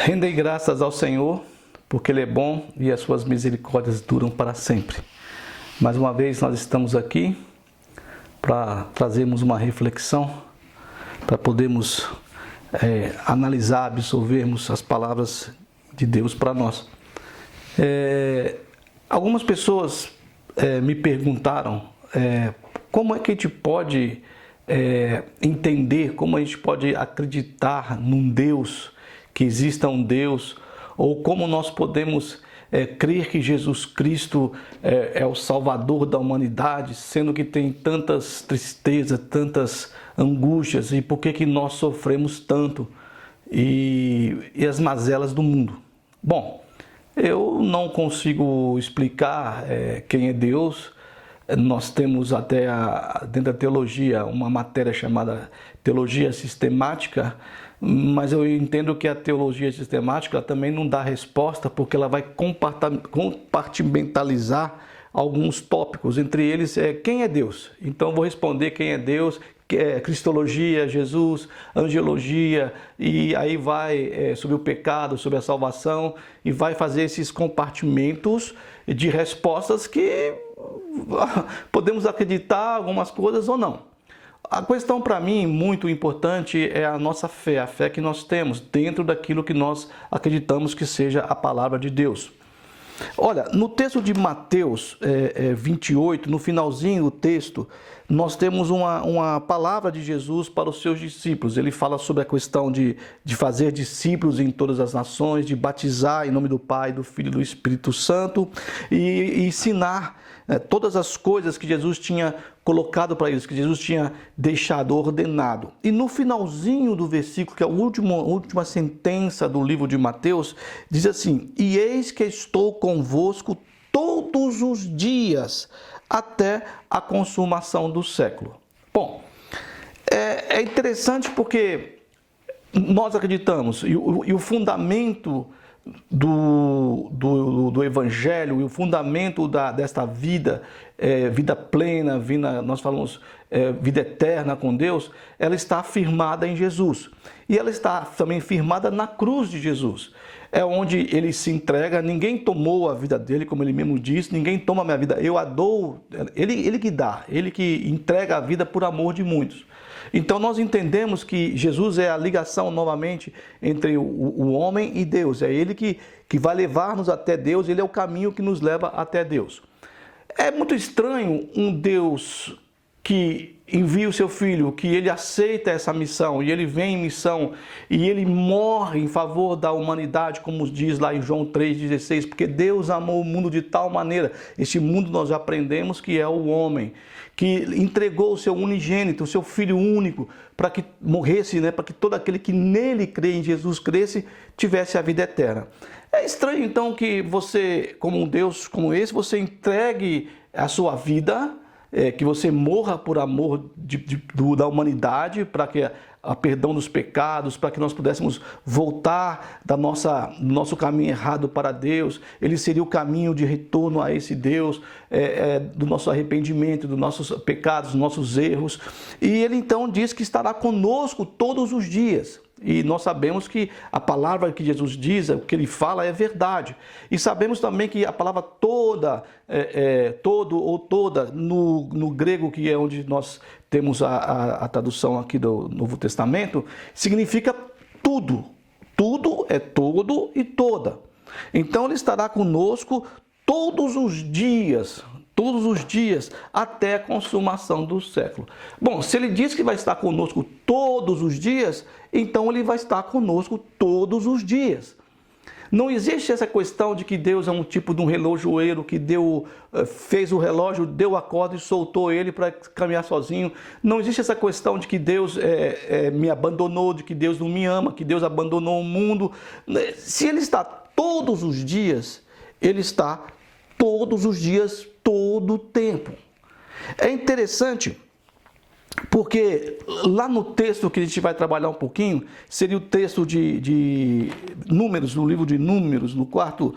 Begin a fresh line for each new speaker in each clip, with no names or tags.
Rendei graças ao Senhor, porque Ele é bom e as suas misericórdias duram para sempre. Mais uma vez nós estamos aqui para trazermos uma reflexão, para podermos analisar, absorvermos as palavras de Deus para nós. Algumas pessoas me perguntaram como é que a gente pode entender, como a gente pode acreditar num Deus, que exista um Deus, ou como nós podemos crer que Jesus Cristo é o Salvador da humanidade, sendo que tem tantas tristezas, tantas angústias, e por que nós sofremos tanto, e as mazelas do mundo. Bom, eu não consigo explicar quem é Deus. Nós temos até dentro da teologia uma matéria chamada teologia sistemática, mas eu entendo que a teologia sistemática também não dá resposta, porque ela vai compartimentalizar alguns tópicos, entre eles quem é Deus. Então eu vou responder quem é Deus, que é cristologia, Jesus, angelologia, e aí vai sobre o pecado, sobre a salvação, e vai fazer esses compartimentos de respostas que podemos acreditar algumas coisas ou não. A questão para mim muito importante é a nossa fé, a fé que nós temos dentro daquilo que nós acreditamos que seja a palavra de Deus. Olha, no texto de Mateus 28, no finalzinho do texto, nós temos uma palavra de Jesus para os seus discípulos. Ele fala sobre a questão de fazer discípulos em todas as nações, de batizar em nome do Pai, do Filho e do Espírito Santo e ensinar todas as coisas que Jesus tinha colocado para eles, que Jesus tinha deixado ordenado. E no finalzinho do versículo, que é a última sentença do livro de Mateus, diz assim: e eis que estou convosco todos os dias, até a consumação do século. Bom, é interessante porque nós acreditamos, e o fundamento do Evangelho, e o fundamento desta vida, vida plena, nós falamos vida eterna com Deus, ela está firmada em Jesus. E ela está também firmada na cruz de Jesus. É onde ele se entrega, ninguém tomou a vida dele, como ele mesmo disse, ninguém toma a minha vida, eu a dou, ele que dá, ele que entrega a vida por amor de muitos. Então nós entendemos que Jesus é a ligação novamente entre o homem e Deus, é ele que vai levar-nos até Deus, ele é o caminho que nos leva até Deus. É muito estranho um Deus que envia o seu filho, que ele aceita essa missão, e ele vem em missão, e ele morre em favor da humanidade, como diz lá em João 3,16, porque Deus amou o mundo de tal maneira, este mundo nós já aprendemos que é o homem, que entregou o seu unigênito, o seu filho único, para que morresse, para que todo aquele que nele crê, em Jesus cresce, tivesse a vida eterna. É estranho então que você, como um Deus como esse, você entregue a sua vida, que você morra por amor da humanidade, para que a perdão dos pecados, para que nós pudéssemos voltar do nosso caminho errado para Deus. Ele seria o caminho de retorno a esse Deus, do nosso arrependimento, dos nossos pecados, dos nossos erros. E ele então diz que estará conosco todos os dias. E nós sabemos que a palavra que Jesus diz, o que ele fala é verdade. E sabemos também que a palavra toda, todo ou toda, no grego, que é onde nós temos a tradução aqui do Novo Testamento, significa tudo. Tudo é todo e toda. Então ele estará conosco todos os dias, até a consumação do século. Bom, se ele diz que vai estar conosco todos os dias, então ele vai estar conosco todos os dias. Não existe essa questão de que Deus é um tipo de um relojoeiro que fez o relógio, deu a corda e soltou ele para caminhar sozinho. Não existe essa questão de que Deus me abandonou, de que Deus não me ama, que Deus abandonou o mundo. Se ele está todos os dias, ele está todos os dias, todo o tempo. É interessante porque lá no texto que a gente vai trabalhar um pouquinho, seria o texto de Números, no livro de Números, o quarto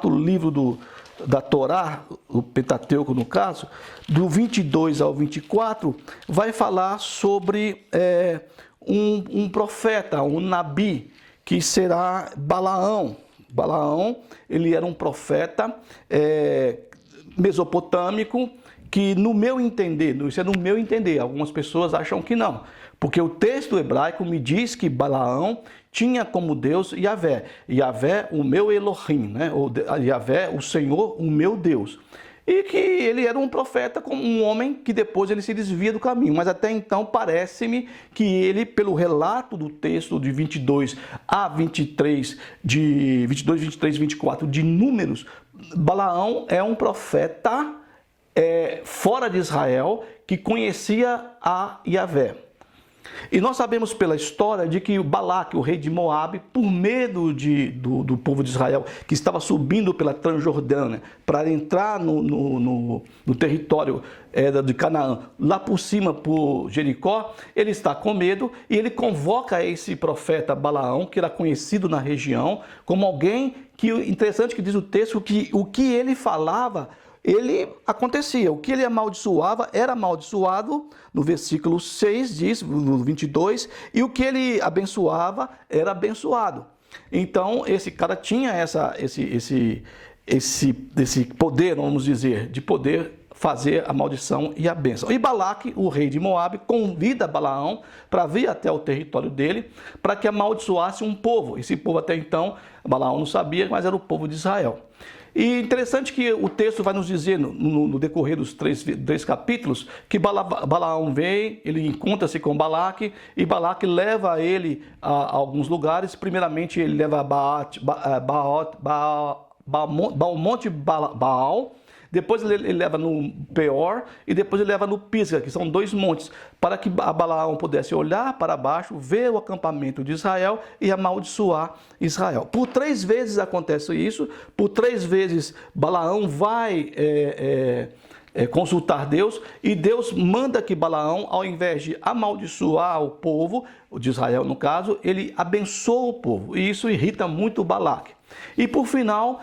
livro da Torá, o Pentateuco no caso, do 22 ao 24, vai falar sobre um profeta, um nabi, que será Balaão. Balaão, ele era um profeta mesopotâmico, que no meu entender, isso é no meu entender, algumas pessoas acham que não, porque o texto hebraico me diz que Balaão tinha como Deus Yahvé, Yahvé o meu Elohim, né? Ou Yahvé o Senhor, o meu Deus. E que ele era um profeta, como um homem que depois ele se desvia do caminho. Mas até então parece-me que ele, pelo relato do texto de 22 a 23, de 22, 23 e 24 de Números, Balaão é um profeta fora de Israel que conhecia a Yahvé. E nós sabemos pela história de que o Balaque, o rei de Moabe, por medo do povo de Israel, que estava subindo pela Transjordânia para entrar no território de Canaã, lá por cima, por Jericó, ele está com medo e ele convoca esse profeta Balaão, que era conhecido na região, como alguém que, interessante que diz o texto, que o que ele falava, ele acontecia. O que ele amaldiçoava era amaldiçoado, no versículo 6 diz, no 22, e o que ele abençoava era abençoado. Então, esse cara tinha esse poder, vamos dizer, de poder fazer a maldição e a bênção. E Balaque, o rei de Moabe, convida Balaão para vir até o território dele, para que amaldiçoasse um povo. Esse povo até então, Balaão não sabia, mas era o povo de Israel. E interessante que o texto vai nos dizer, no decorrer dos três capítulos, que Balaão vem, ele encontra-se com Balaque, e Balaque leva ele a alguns lugares. Primeiramente, ele leva ao Monte Baal, depois ele leva no Peor e depois ele leva no Pisga, que são dois montes, para que Balaão pudesse olhar para baixo, ver o acampamento de Israel e amaldiçoar Israel. Por 3 vezes acontece isso, por 3 vezes Balaão vai consultar Deus, e Deus manda que Balaão, ao invés de amaldiçoar o povo, o de Israel no caso, ele abençoa o povo, e isso irrita muito Balaque. E por final,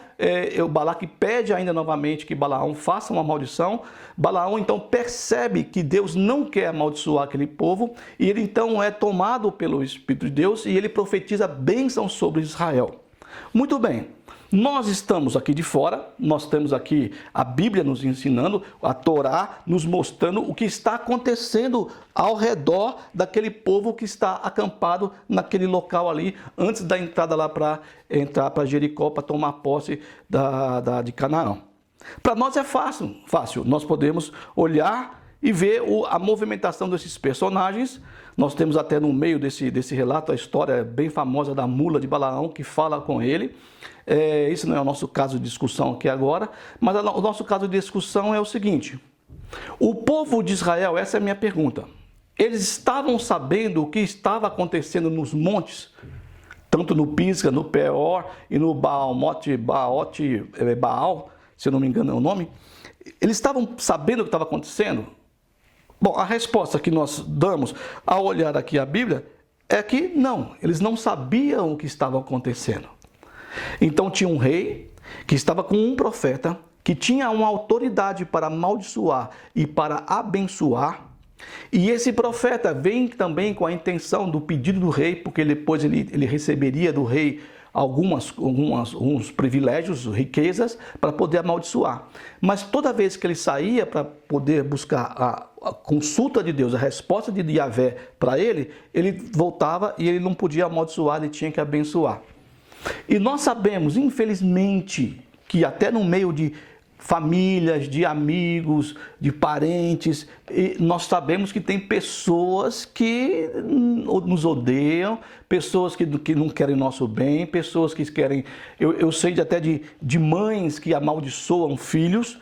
o Balaque pede ainda novamente que Balaão faça uma maldição. Balaão então percebe que Deus não quer amaldiçoar aquele povo, e ele então é tomado pelo Espírito de Deus, e ele profetiza bênção sobre Israel. Muito bem. Nós estamos aqui de fora, nós temos aqui a Bíblia nos ensinando, a Torá nos mostrando o que está acontecendo ao redor daquele povo que está acampado naquele local ali, antes da entrada lá para entrar para Jericó, para tomar posse de Canaã. Para nós é fácil, nós podemos olhar e ver a movimentação desses personagens. Nós temos até no meio desse relato a história bem famosa da mula de Balaão, que fala com ele. Isso não é o nosso caso de discussão aqui agora, mas o nosso caso de discussão é o seguinte: o povo de Israel, essa é a minha pergunta, eles estavam sabendo o que estava acontecendo nos montes, tanto no Pisga, no Peor e no Baal, se eu não me engano é o nome? Eles estavam sabendo o que estava acontecendo? Bom, a resposta que nós damos ao olhar aqui a Bíblia é que não, eles não sabiam o que estava acontecendo. Então tinha um rei que estava com um profeta que tinha uma autoridade para amaldiçoar e para abençoar. E esse profeta vem também com a intenção do pedido do rei, porque depois ele receberia do rei alguns privilégios, riquezas, para poder amaldiçoar. Mas toda vez que ele saía para poder buscar a consulta de Deus, a resposta de Yahvé para ele voltava e ele não podia amaldiçoar, ele tinha que abençoar. E nós sabemos, infelizmente, que até no meio de famílias, de amigos, de parentes, nós sabemos que tem pessoas que nos odeiam, pessoas que não querem nosso bem, pessoas que querem... Eu sei até de mães que amaldiçoam filhos,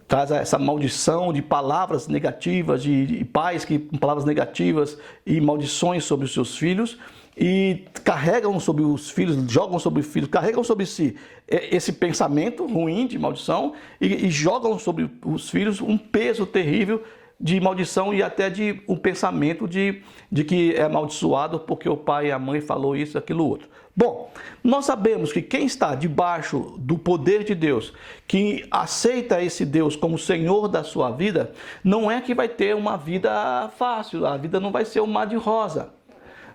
traz essa maldição de palavras negativas, de pais que com palavras negativas e maldições sobre os seus filhos, e carregam sobre os filhos, jogam sobre os filhos, carregam sobre si esse pensamento ruim de maldição e jogam sobre os filhos um peso terrível de maldição e até de um pensamento de que é amaldiçoado porque o pai e a mãe falou isso, aquilo, outro. Bom, nós sabemos que quem está debaixo do poder de Deus, que aceita esse Deus como Senhor da sua vida, não é que vai ter uma vida fácil, a vida não vai ser um mar de rosa,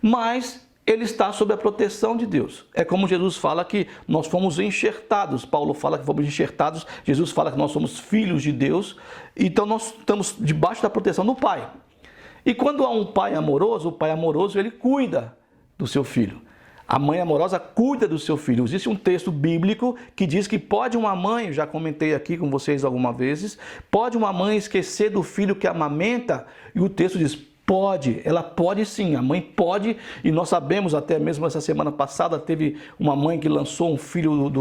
mas ele está sob a proteção de Deus. É como Jesus fala que nós fomos enxertados. Paulo fala que fomos enxertados. Jesus fala que nós somos filhos de Deus. Então nós estamos debaixo da proteção do Pai. E quando há um pai amoroso, o pai amoroso ele cuida do seu filho. A mãe amorosa cuida do seu filho. Existe um texto bíblico que diz que pode uma mãe, já comentei aqui com vocês algumas vezes, pode uma mãe esquecer do filho que amamenta? E o texto diz, pode, ela pode sim, a mãe pode, e nós sabemos, até mesmo essa semana passada, teve uma mãe que lançou um filho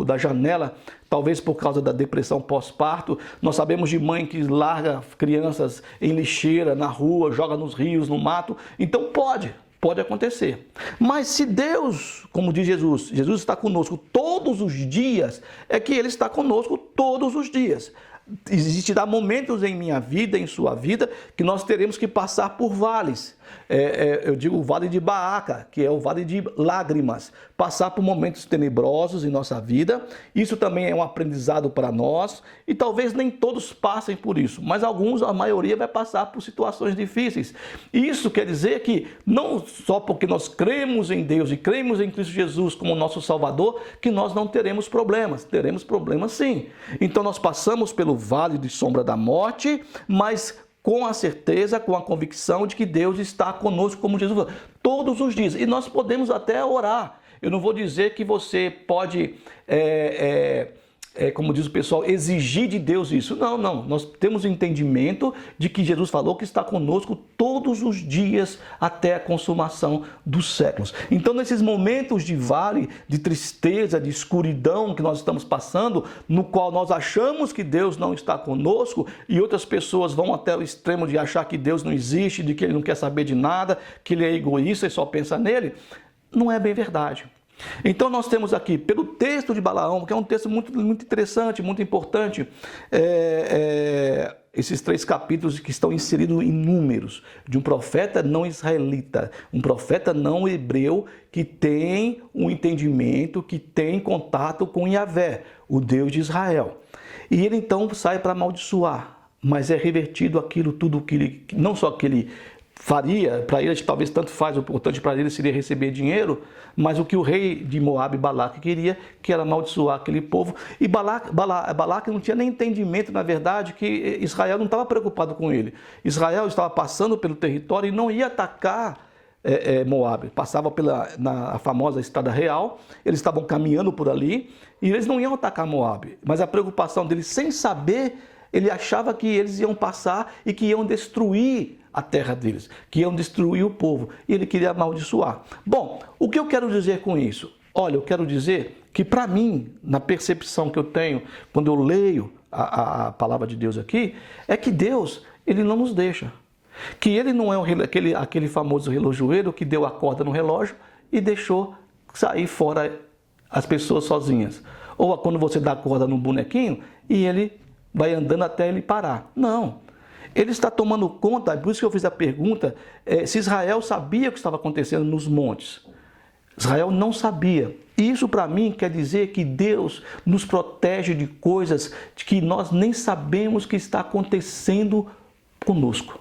da janela, talvez por causa da depressão pós-parto. Nós sabemos de mãe que larga crianças em lixeira, na rua, joga nos rios, no mato. Então pode acontecer. Mas se Deus, como diz Jesus, Jesus está conosco todos os dias, é que Ele está conosco todos os dias. Existirá momentos em minha vida, em sua vida, que nós teremos que passar por vales. Eu digo o vale de Baaca, que é o vale de lágrimas. Passar por momentos tenebrosos em nossa vida. Isso também é um aprendizado para nós. E talvez nem todos passem por isso, mas alguns, a maioria, vai passar por situações difíceis. Isso quer dizer que não só porque nós cremos em Deus e cremos em Cristo Jesus como nosso Salvador, que nós não teremos problemas. Teremos problemas sim. Então nós passamos pelo vale de sombra da morte, mas com a certeza, com a convicção de que Deus está conosco, como Jesus falou, todos os dias. E nós podemos até orar. Eu não vou dizer que você pode, como diz o pessoal, exigir de Deus isso. Não. Nós temos o entendimento de que Jesus falou que está conosco todos os dias até a consumação dos séculos. Então, nesses momentos de vale, de tristeza, de escuridão que nós estamos passando, no qual nós achamos que Deus não está conosco e outras pessoas vão até o extremo de achar que Deus não existe, de que Ele não quer saber de nada, que Ele é egoísta e só pensa nele, não é bem verdade. Então nós temos aqui, pelo texto de Balaão, que é um texto muito interessante, muito importante, esses 3 capítulos que estão inseridos em números, de um profeta não israelita, um profeta não hebreu que tem um entendimento, que tem contato com Yahvé, o Deus de Israel. E ele então sai para amaldiçoar, mas é revertido aquilo tudo que ele, não só que ele faria, para ele talvez tanto faz, o importante para ele seria receber dinheiro, mas o que o rei de Moabe, Balaque, queria, que era amaldiçoar aquele povo. E Balaque não tinha nem entendimento, na verdade, que Israel não estava preocupado com ele. Israel estava passando pelo território e não ia atacar Moabe. Passava na famosa Estrada Real, eles estavam caminhando por ali e eles não iam atacar Moabe. Mas a preocupação deles, sem saber, ele achava que eles iam passar e que iam destruir a terra deles, que iam destruir o povo, e ele queria amaldiçoar. Bom, o que eu quero dizer com isso? Olha, eu quero dizer que para mim, na percepção que eu tenho, quando eu leio a palavra de Deus aqui, é que Deus, Ele não nos deixa. Que Ele não é aquele famoso relojoeiro que deu a corda no relógio e deixou sair fora as pessoas sozinhas. Ou quando você dá a corda num bonequinho e ele vai andando até ele parar. Não. Ele está tomando conta, por isso que eu fiz a pergunta, se Israel sabia o que estava acontecendo nos montes. Israel não sabia. E isso para mim quer dizer que Deus nos protege de coisas que nós nem sabemos que está acontecendo conosco.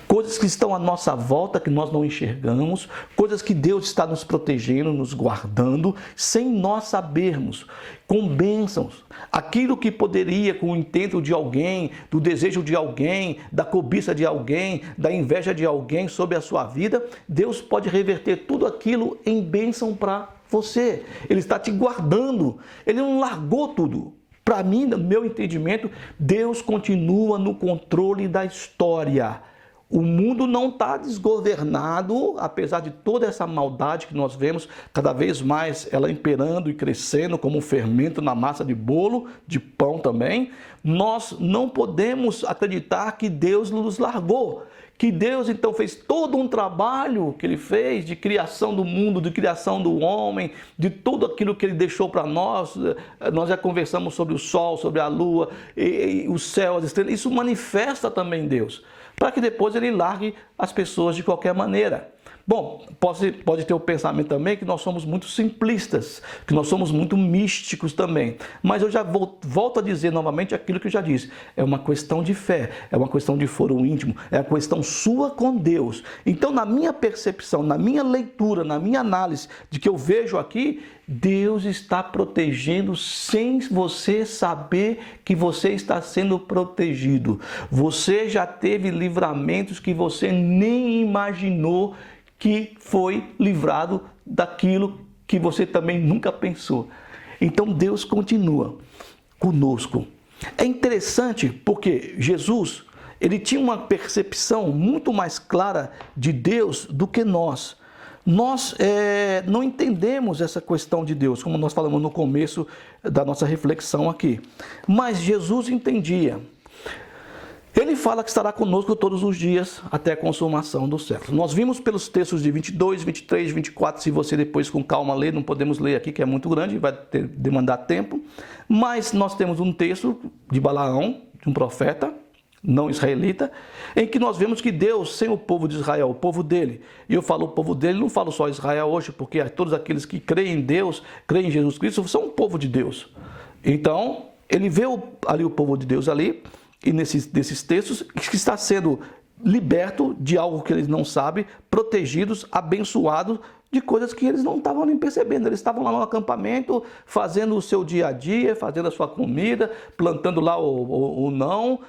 Coisas que estão à nossa volta, que nós não enxergamos, coisas que Deus está nos protegendo, nos guardando, sem nós sabermos, com bênçãos. Aquilo que poderia, com o intento de alguém, do desejo de alguém, da cobiça de alguém, da inveja de alguém sobre a sua vida, Deus pode reverter tudo aquilo em bênção para você. Ele está te guardando, Ele não largou tudo. Para mim, no meu entendimento, Deus continua no controle da história. O mundo não está desgovernado, apesar de toda essa maldade que nós vemos, cada vez mais ela imperando e crescendo como um fermento na massa de bolo, de pão também. Nós não podemos acreditar que Deus nos largou, que Deus então fez todo um trabalho que Ele fez de criação do mundo, de criação do homem, de tudo aquilo que Ele deixou para nós. Nós já conversamos sobre o sol, sobre a lua, e o céu, as estrelas. Isso manifesta também Deus, para que depois Ele largue as pessoas de qualquer maneira. Bom, pode ter o pensamento também que nós somos muito simplistas, que nós somos muito místicos também. Mas eu já volto a dizer novamente aquilo que eu já disse. É uma questão de fé, é uma questão de foro íntimo, é uma questão sua com Deus. Então, na minha percepção, na minha leitura, na minha análise de que eu vejo aqui, Deus está protegendo sem você saber que você está sendo protegido. Você já teve livramentos que você nem imaginou que foi livrado daquilo que você também nunca pensou. Então Deus continua conosco. É interessante porque Jesus, ele tinha uma percepção muito mais clara de Deus do que nós. Nós não entendemos essa questão de Deus, como nós falamos no começo da nossa reflexão aqui. Mas Jesus entendia. Ele fala que estará conosco todos os dias até a consumação do século. Nós vimos pelos textos de 22, 23, 24, se você depois com calma ler, não podemos ler aqui que é muito grande, vai demandar tempo. Mas nós temos um texto de Balaão, de um profeta, não israelita, em que nós vemos que Deus, sem o povo de Israel, o povo dele, e eu falo o povo dele, não falo só Israel hoje, porque todos aqueles que creem em Deus, creem em Jesus Cristo, são um povo de Deus. Então, ele vê ali o povo de Deus ali, e nesses textos, que está sendo liberto de algo que eles não sabem, protegidos, abençoados, de coisas que eles não estavam nem percebendo. Eles estavam lá no acampamento, fazendo o seu dia a dia, fazendo a sua comida, plantando lá o não,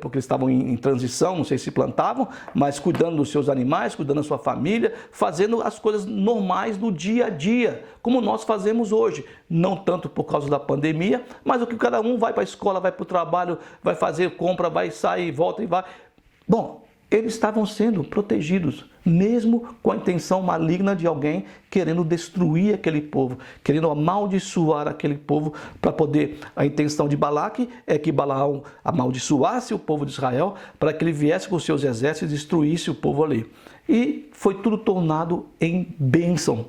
porque eles estavam em transição, não sei se plantavam, mas cuidando dos seus animais, cuidando da sua família, fazendo as coisas normais do dia a dia, como nós fazemos hoje. Não tanto por causa da pandemia, mas o que cada um vai para a escola, vai para o trabalho, vai fazer compra, vai sair, volta e vai. Bom, eles estavam sendo protegidos, mesmo com a intenção maligna de alguém querendo destruir aquele povo, querendo amaldiçoar aquele povo, para poder... A intenção de Balaque é que Balaão amaldiçoasse o povo de Israel, para que ele viesse com seus exércitos e destruísse o povo ali. E foi tudo tornado em bênção.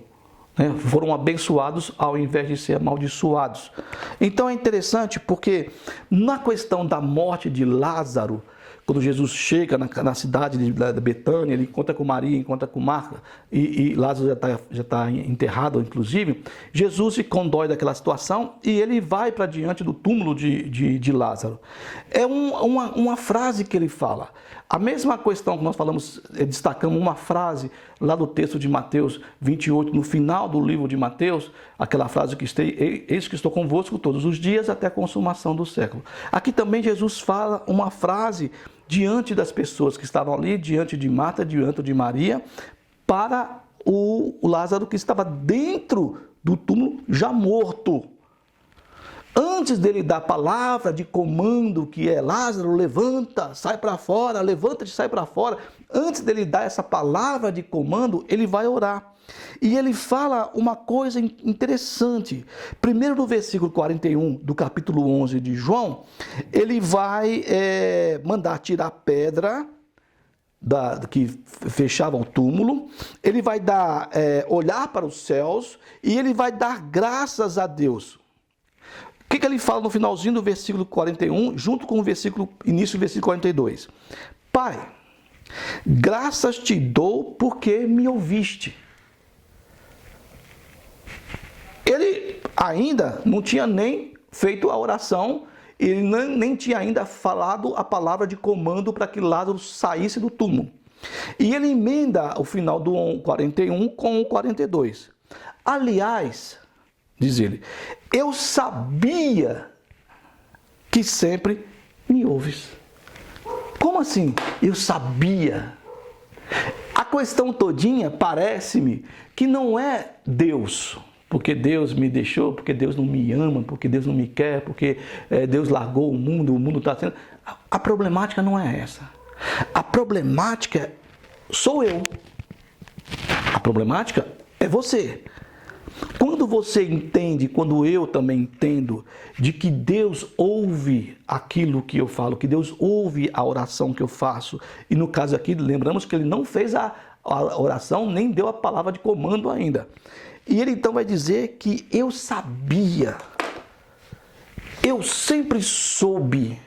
Foram abençoados ao invés de ser amaldiçoados. Então é interessante porque na questão da morte de Lázaro, quando Jesus chega na cidade de Betânia, ele encontra com Maria, encontra com Marta, e Lázaro já está enterrado, inclusive, Jesus se condói daquela situação e ele vai para diante do túmulo de Lázaro. É uma frase que ele fala. A mesma questão que nós falamos, destacamos uma frase lá do texto de Mateus 28, no final do livro de Mateus, aquela frase que eis que estou convosco todos os dias até a consumação do século. Aqui também Jesus fala uma frase diante das pessoas que estavam ali, diante de Marta, diante de Maria, para o Lázaro que estava dentro do túmulo já morto. Antes dele dar a palavra de comando, que é Lázaro, levanta, sai para fora, levanta-te, sai para fora. Antes dele dar essa palavra de comando, ele vai orar. E ele fala uma coisa interessante. Primeiro no versículo 41 do capítulo 11 de João, ele vai mandar tirar a pedra que fechava o túmulo, ele vai olhar para os céus e ele vai dar graças a Deus. O que ele fala no finalzinho do versículo 41, junto com o início do versículo 42? Pai, graças te dou porque me ouviste. Ele ainda não tinha nem feito a oração, ele nem tinha ainda falado a palavra de comando para que Lázaro saísse do túmulo. E ele emenda o final do 41 com o 42. Aliás, diz ele, eu sabia que sempre me ouves. Como assim? Eu sabia. A questão todinha parece-me que não é Deus, porque Deus me deixou, porque Deus não me ama, porque Deus não me quer, porque Deus largou o mundo está sendo... A problemática não é essa. A problemática sou eu. A problemática é você. Quando você entende, quando eu também entendo, de que Deus ouve aquilo que eu falo, que Deus ouve a oração que eu faço, e no caso aqui, lembramos que ele não fez a oração, nem deu a palavra de comando ainda. E ele então vai dizer que eu sabia, eu sempre soube,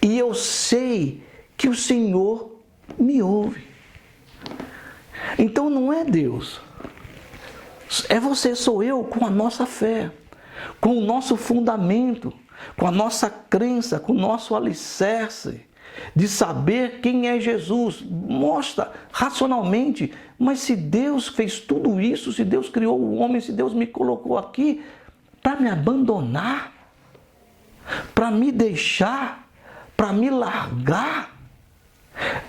e eu sei que o Senhor me ouve. Então não é Deus. É você, sou eu, com a nossa fé, com o nosso fundamento, com a nossa crença, com o nosso alicerce, de saber quem é Jesus. Mostra racionalmente, mas se Deus fez tudo isso, se Deus criou o homem, se Deus me colocou aqui para me abandonar, para me deixar, para me largar.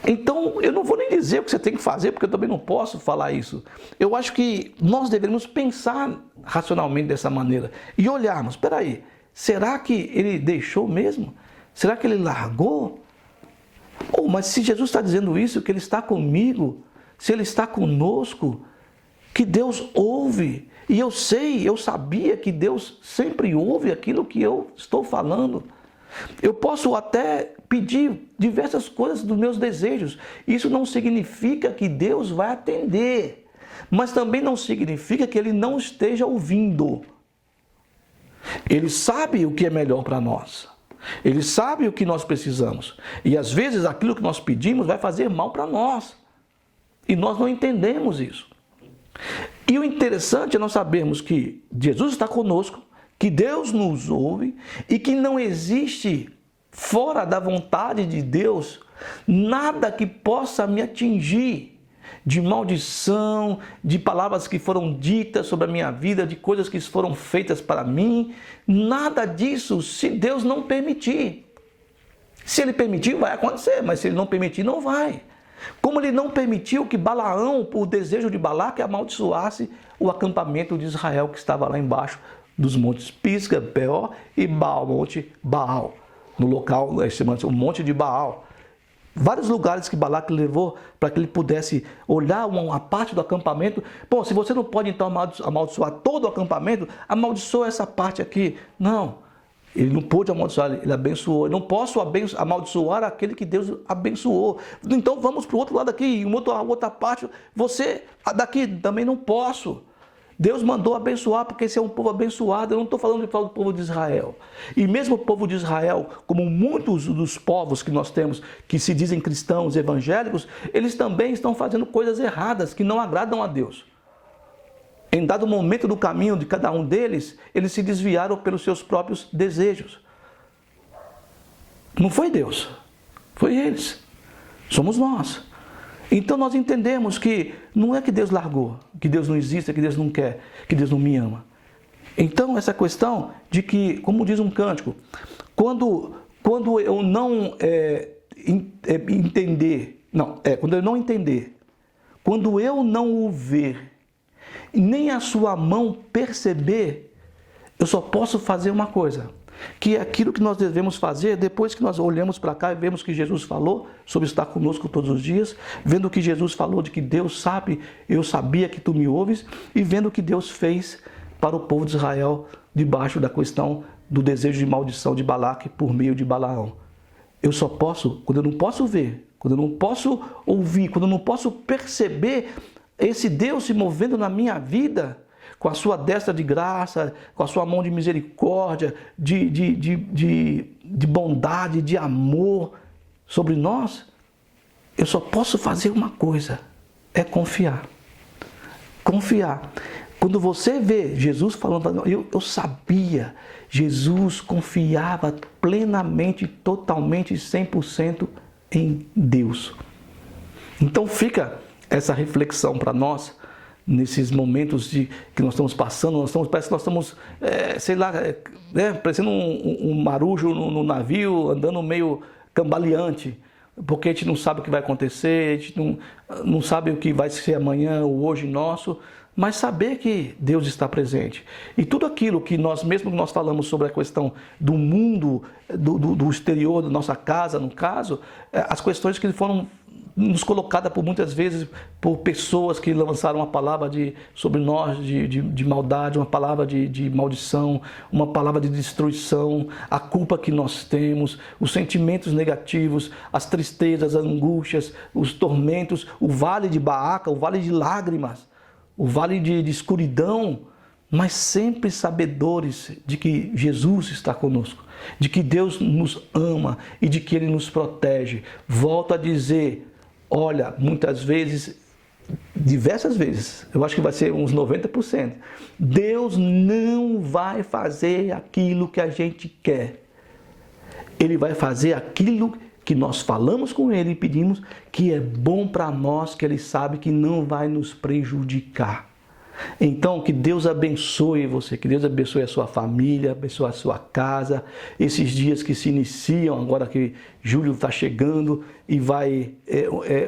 Então, eu não vou nem dizer o que você tem que fazer, porque eu também não posso falar isso. Eu acho que nós devemos pensar racionalmente dessa maneira e olharmos, espera aí, será que ele deixou mesmo? Será que ele largou? Oh, mas se Jesus está dizendo isso, que ele está comigo, se ele está conosco, que Deus ouve. E eu sei, eu sabia que Deus sempre ouve aquilo que eu estou falando. Eu posso até pedir diversas coisas dos meus desejos. Isso não significa que Deus vai atender, mas também não significa que Ele não esteja ouvindo. Ele sabe o que é melhor para nós. Ele sabe o que nós precisamos. E às vezes aquilo que nós pedimos vai fazer mal para nós. E nós não entendemos isso. E o interessante é nós sabermos que Jesus está conosco, que Deus nos ouve e que não existe fora da vontade de Deus nada que possa me atingir de maldição, de palavras que foram ditas sobre a minha vida, de coisas que foram feitas para mim. Nada disso, se Deus não permitir. Se Ele permitir, vai acontecer, mas se Ele não permitir, não vai. Como Ele não permitiu que Balaão, por desejo de Balaque, amaldiçoasse o acampamento de Israel que estava lá embaixo dos montes Pisga, Peor e Baal, monte Baal, no local chamado o Monte de Baal. Vários lugares que Balaque levou para que ele pudesse olhar uma parte do acampamento. Bom, se você não pode então amaldiçoar todo o acampamento, amaldiçoa essa parte aqui. Não, ele não pôde amaldiçoar, ele abençoou. Eu não posso amaldiçoar aquele que Deus abençoou. Então vamos para o outro lado aqui, outra parte. Você daqui também não posso. Deus mandou abençoar, porque esse é um povo abençoado. Eu não estou falando do povo de Israel. E mesmo o povo de Israel, como muitos dos povos que nós temos, que se dizem cristãos, evangélicos, eles também estão fazendo coisas erradas, que não agradam a Deus. Em dado momento do caminho de cada um deles, eles se desviaram pelos seus próprios desejos. Não foi Deus, foi eles. Somos nós. Então nós entendemos que não é que Deus largou, que Deus não existe, que Deus não quer, que Deus não me ama. Então essa questão de que, como diz um cântico, quando eu não quando eu não entender, quando eu não o ver, nem a sua mão perceber, eu só posso fazer uma coisa, que é aquilo que nós devemos fazer depois que nós olhamos para cá e vemos que Jesus falou sobre estar conosco todos os dias, vendo que Jesus falou de que Deus sabe, eu sabia que tu me ouves, e vendo o que Deus fez para o povo de Israel debaixo da questão do desejo de maldição de Balaque por meio de Balaão. Eu só posso, quando eu não posso ver, quando eu não posso ouvir, quando eu não posso perceber esse Deus se movendo na minha vida, com a sua destra de graça, com a sua mão de misericórdia, de bondade, de amor sobre nós, eu só posso fazer uma coisa, é confiar. Confiar. Quando você vê Jesus falando, eu sabia, Jesus confiava plenamente, totalmente, 100% em Deus. Então fica essa reflexão para nós, nesses momentos que nós estamos passando, parece que nós estamos, parecendo um marujo no navio, andando meio cambaleante, porque a gente não sabe o que vai acontecer, a gente não sabe o que vai ser amanhã ou hoje nosso, mas saber que Deus está presente. E tudo aquilo que nós falamos sobre a questão do mundo, do exterior, da nossa casa, no caso, as questões que foram nos colocadas por muitas vezes por pessoas que lançaram uma palavra sobre nós de maldade, uma palavra de maldição, uma palavra de destruição, a culpa que nós temos, os sentimentos negativos, as tristezas, as angústias, os tormentos, o vale de Baaca, o vale de lágrimas, o vale de escuridão, mas sempre sabedores de que Jesus está conosco, de que Deus nos ama e de que Ele nos protege. Volto a dizer, olha, muitas vezes diversas vezes, eu acho que vai ser uns 90%, Deus não vai fazer aquilo que a gente quer. Ele vai fazer aquilo que nós falamos com Ele e pedimos, que é bom para nós, que Ele sabe que não vai nos prejudicar. Então, que Deus abençoe você, que Deus abençoe a sua família, abençoe a sua casa, esses dias que se iniciam, agora que julho está chegando e vai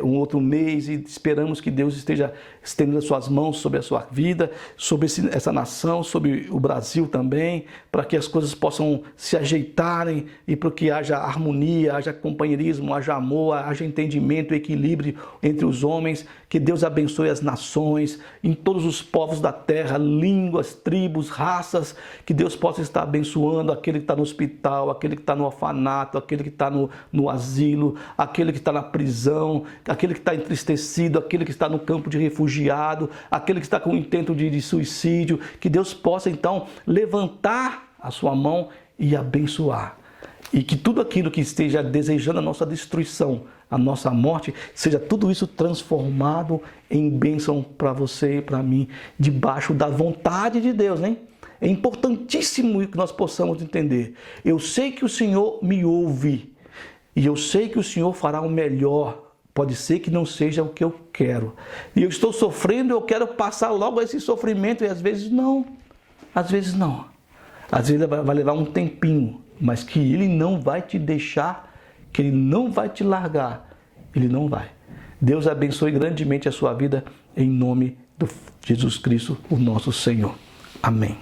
um outro mês, e esperamos que Deus esteja estendendo as suas mãos sobre a sua vida, sobre essa nação, sobre o Brasil também, para que as coisas possam se ajeitarem e para que haja harmonia, haja companheirismo, haja amor, haja entendimento, equilíbrio entre os homens, que Deus abençoe as nações, em todos os povos da terra, línguas, tribos, raças, que Deus possa estar abençoando aquele que está no hospital, aquele que está no orfanato, aquele que está no asilo, aquele que está na prisão, aquele que está entristecido, aquele que está no campo de refugiado, aquele que está com intento de suicídio, que Deus possa então levantar a sua mão e abençoar. E que tudo aquilo que esteja desejando a nossa destruição, a nossa morte, seja tudo isso transformado em bênção para você e para mim, debaixo da vontade de Deus, né? É importantíssimo que nós possamos entender. Eu sei que o Senhor me ouve e eu sei que o Senhor fará o melhor. Pode ser que não seja o que eu quero. E eu estou sofrendo, eu quero passar logo esse sofrimento e às vezes não. Às vezes não. Às vezes vai levar um tempinho, mas que Ele não vai te deixar, que Ele não vai te largar. Ele não vai. Deus abençoe grandemente a sua vida em nome de Jesus Cristo, o nosso Senhor. Amém.